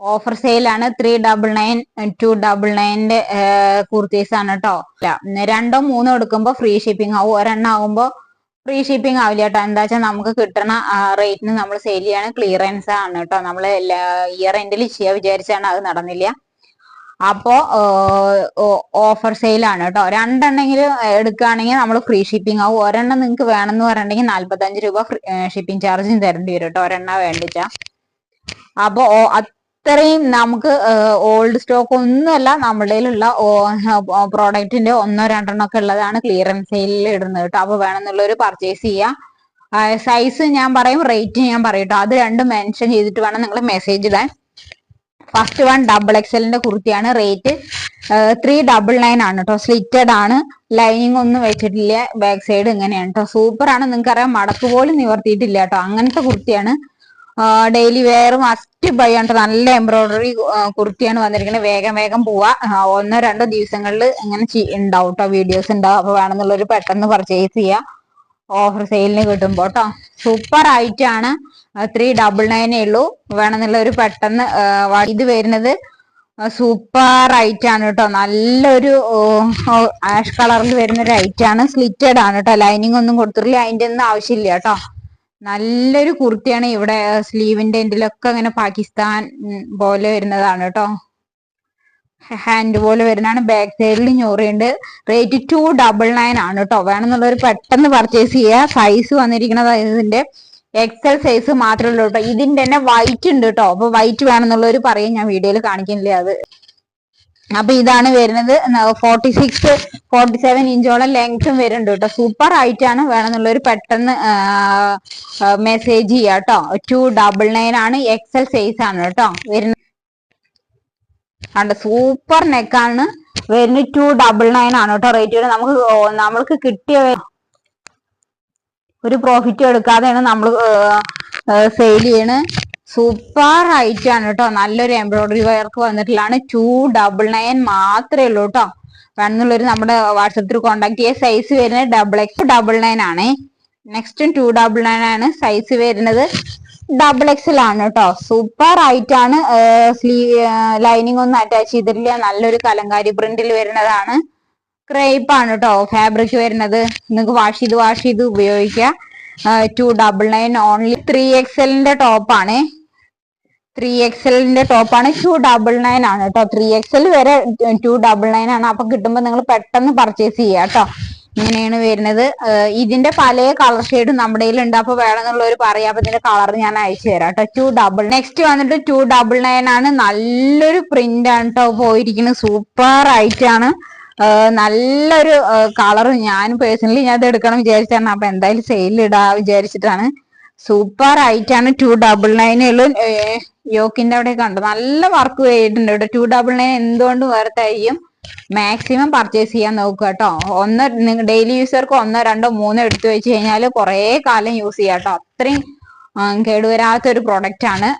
Offer സെയിലാണ്. 399 299 kurtis ആണ് കേട്ടോ. രണ്ടോ മൂന്നോ എടുക്കുമ്പോ ഫ്രീ ഷിപ്പിംഗ് ആവും. ഒരെണ്ണം ആകുമ്പോ ഫ്രീ ഷിപ്പിംഗ് ആവില്ല കേട്ടോ. എന്താ വെച്ചാൽ നമുക്ക് കിട്ടുന്ന റേറ്റിന് നമ്മൾ സെയിൽ ചെയ്യാണ്. ക്ലിയറൻസ് ആണ് കേട്ടോ. നമ്മൾ ഇയർ എൻഡിൽ ചെയ്യാൻ വിചാരിച്ചാണ്, അത് നടന്നില്ല. അപ്പോ ഓഫർ സെയിലാണ് കേട്ടോ. രണ്ടെണ്ണെങ്കിലും എടുക്കുകയാണെങ്കിൽ നമ്മൾ ഫ്രീ ഷിപ്പിംഗ് ആവും. ഒരെണ്ണം നിങ്ങൾക്ക് വേണമെന്ന് പറഞ്ഞിട്ടുണ്ടെങ്കിൽ 45 രൂപ ഷിപ്പിംഗ് ചാർജും തരേണ്ടി വരും കേട്ടോ, ഒരെണ്ണം വേണ്ടിച്ചാ. അപ്പോ അത്രയും നമുക്ക് ഓൾഡ് സ്റ്റോക്ക് ഒന്നുമല്ല, നമ്മുടെ കയ്യിലുള്ള പ്രോഡക്റ്റിന്റെ ഒന്നോ രണ്ടെണ്ണോ ഒക്കെ ഉള്ളതാണ് ക്ലിയറൻസ് സെയിലിൽ ഇടുന്നത് കേട്ടോ. അപ്പൊ വേണമെന്നുള്ളവർ പർച്ചേസ് ചെയ്യാം. സൈസ് ഞാൻ പറയും, റേറ്റ് ഞാൻ പറയും കേട്ടോ. അത് രണ്ടും മെൻഷൻ ചെയ്തിട്ട് വേണം നിങ്ങൾ മെസ്സേജ് ഇടാൻ. ഫസ്റ്റ് വൺ XXL കുർത്തിയാണ്. റേറ്റ് 399 ആണ് കേട്ടോ. സ്ലിറ്റഡ് ആണ്, ലൈനിങ് ഒന്നും വെച്ചിട്ടില്ല. ബാക്ക് സൈഡ് ഇങ്ങനെയാണ് കേട്ടോ. സൂപ്പർ ആണ്. നിങ്ങൾക്കറിയാം, മടക്ക് പോലും നിവർത്തിയിട്ടില്ല കേട്ടോ. അങ്ങനത്തെ കുർത്തിയാണ്. ഡെയിലി വെയർ മസ്റ്റ് ബൈ ആണ്. നല്ല എംബ്രോയിഡറി കുർത്തിയാണ് വന്നിരിക്കുന്നത്. വേഗം വേഗം പോവാ. ഒന്നോ രണ്ടോ ദിവസങ്ങളിൽ ഇങ്ങനെ ഉണ്ടാവും കേട്ടോ, വീഡിയോസ് ഉണ്ടാവും. അപ്പൊ വേണമെന്നുള്ളൊരു പെട്ടെന്ന് പർച്ചേസ് ചെയ്യാം, ഓഫർ സെയിലിന് കിട്ടുമ്പോ കേട്ടോ. സൂപ്പർ ആയിട്ടാണ്. 399 ഉള്ളൂ. വേണമെന്നുള്ളൊരു പെട്ടെന്ന്. ഇത് വരുന്നത് സൂപ്പർ ഐറ്റാണ് കേട്ടോ. നല്ലൊരു ആഷ് കളറിൽ വരുന്ന ഒരു ഐറ്റാണ്. സ്ലിറ്റഡ് ആണ് കേട്ടോ. ലൈനിങ് ഒന്നും കൊടുത്തിട്ടില്ല, അതിന്റെ ഒന്നും ആവശ്യമില്ല കേട്ടോ. നല്ലൊരു കുർത്തിയാണ്. ഇവിടെ സ്ലീവിന്റെ എൻഡിലൊക്കെ ഇങ്ങനെ പാകിസ്ഥാൻ പോലെ വരുന്നതാണ് കേട്ടോ. ഹാൻഡ് പോലെ വരുന്നതാണ്. ബാക്ക് സൈഡിൽ ഞൊറിയുണ്ട്. റേറ്റ് 299 ആണ് കേട്ടോ. വേണമെന്നുള്ളവർ പെട്ടെന്ന് പർച്ചേസ് ചെയ്യുക. സൈസ് വന്നിരിക്കുന്നത് ഇതിന്റെ XL സൈസ് മാത്രമേ ഉള്ളൂ കേട്ടോ. ഇതിന്റെ തന്നെ വൈറ്റ് ഉണ്ട് കേട്ടോ. അപ്പൊ വൈറ്റ് വേണമെന്നുള്ളവർ പറയും, ഞാൻ വീഡിയോയിൽ കാണിക്കുന്നില്ല അത്. അപ്പൊ ഇതാണ് വരുന്നത്. 47 ഇഞ്ചോളം ലെങ്ത്തും വരുന്നുണ്ട് കേട്ടോ. സൂപ്പർ ആയിട്ടാണ്. വേണമെന്നുള്ളവർ പെട്ടെന്ന് മെസ്സേജ് ചെയ്യാം കേട്ടോ. 299 ആണ്. XL സൈസ് ആണ് കേട്ടോ വരുന്നത്. സൂപ്പർ നെക്കാണ് വരുന്നത്. 299 ആണ് കേട്ടോ റേറ്റ്. നമ്മൾക്ക് കിട്ടിയ ഒരു പ്രോഫിറ്റ് എടുക്കാതെയാണ് നമ്മൾ സെയിൽ ചെയ്യണ്. സൂപ്പർ ആയിട്ടാണ് കേട്ടോ. നല്ലൊരു എംബ്രോയിഡറി വർക്ക് വന്നിട്ടുള്ളതാണ്. 299 മാത്രമേ ഉള്ളൂ കേട്ടോ. വേണമെന്നുള്ളൊരു നമ്മുടെ വാട്സപ്പിൽ കോൺടാക്ട് ചെയ്യുക. സൈസ് വരുന്നത് XXL ആണ്. നെക്സ്റ്റ് 299 ആണ്. സൈസ് വരുന്നത് XXL ആണ് കേട്ടോ. സൂപ്പർ ആയിട്ടാണ്. ലൈനിങ് ഒന്നും അറ്റാച്ച് ചെയ്തിട്ടില്ല. നല്ലൊരു കലങ്കാരി പ്രിന്റിൽ വരുന്നതാണ്. ക്രേപ്പ് ആണ് കേട്ടോ ഫാബ്രിക് വരുന്നത്. നിങ്ങൾക്ക് വാഷ് ചെയ്ത് ഉപയോഗിക്കാം. 299 ഓൺലി. 3XL ടോപ്പാണ്. 299 ആണ് കേട്ടോ. 3XL വരെ 299 ആണ്. അപ്പൊ കിട്ടുമ്പോ നിങ്ങൾ പെട്ടെന്ന് പർച്ചേസ് ചെയ്യാം കേട്ടോ. ഇങ്ങനെയാണ് വരുന്നത്. ഇതിന്റെ പല കളർ ഷെയ്ഡും നമ്മുടെ കയ്യിലുണ്ട്. അപ്പൊ വേണമെന്നുള്ളവർ പറയാം. അപ്പൊ ഇതിന്റെ കളർ ഞാൻ അയച്ചു തരാം കേട്ടോ. നെക്സ്റ്റ് വന്നിട്ട് 299 ആണ്. നല്ലൊരു പ്രിന്റ് ആണ് കേട്ടോ പോയിരിക്കുന്നത്. സൂപ്പർ ആയിട്ടാണ്. നല്ലൊരു കളർ. ഞാൻ പേഴ്സണലി ഞാൻ ഇത് എടുക്കണം വിചാരിച്ചാണ്. അപ്പൊ എന്തായാലും സെയിൽ ഇടാ വിചാരിച്ചിട്ടാണ്. സൂപ്പർ ആയിട്ടാണ്. 299 യോക്കിന്റെ അവിടെ കണ്ടു നല്ല വർക്ക് ചെയ്തിട്ടുണ്ട് കേട്ടോ. 299 എന്തുകൊണ്ടും വേർത്തായിരിക്കും. മാക്സിമം പർച്ചേസ് ചെയ്യാൻ നോക്കുക കേട്ടോ. ഡെയിലി യൂസർക്ക് 1 2 3 എടുത്തു വെച്ച് കഴിഞ്ഞാൽ കുറെ കാലം യൂസ് ചെയ്യാം കേട്ടോ. അത്രയും കേടുവരാത്ത ഒരു പ്രൊഡക്റ്റ് ആണ്.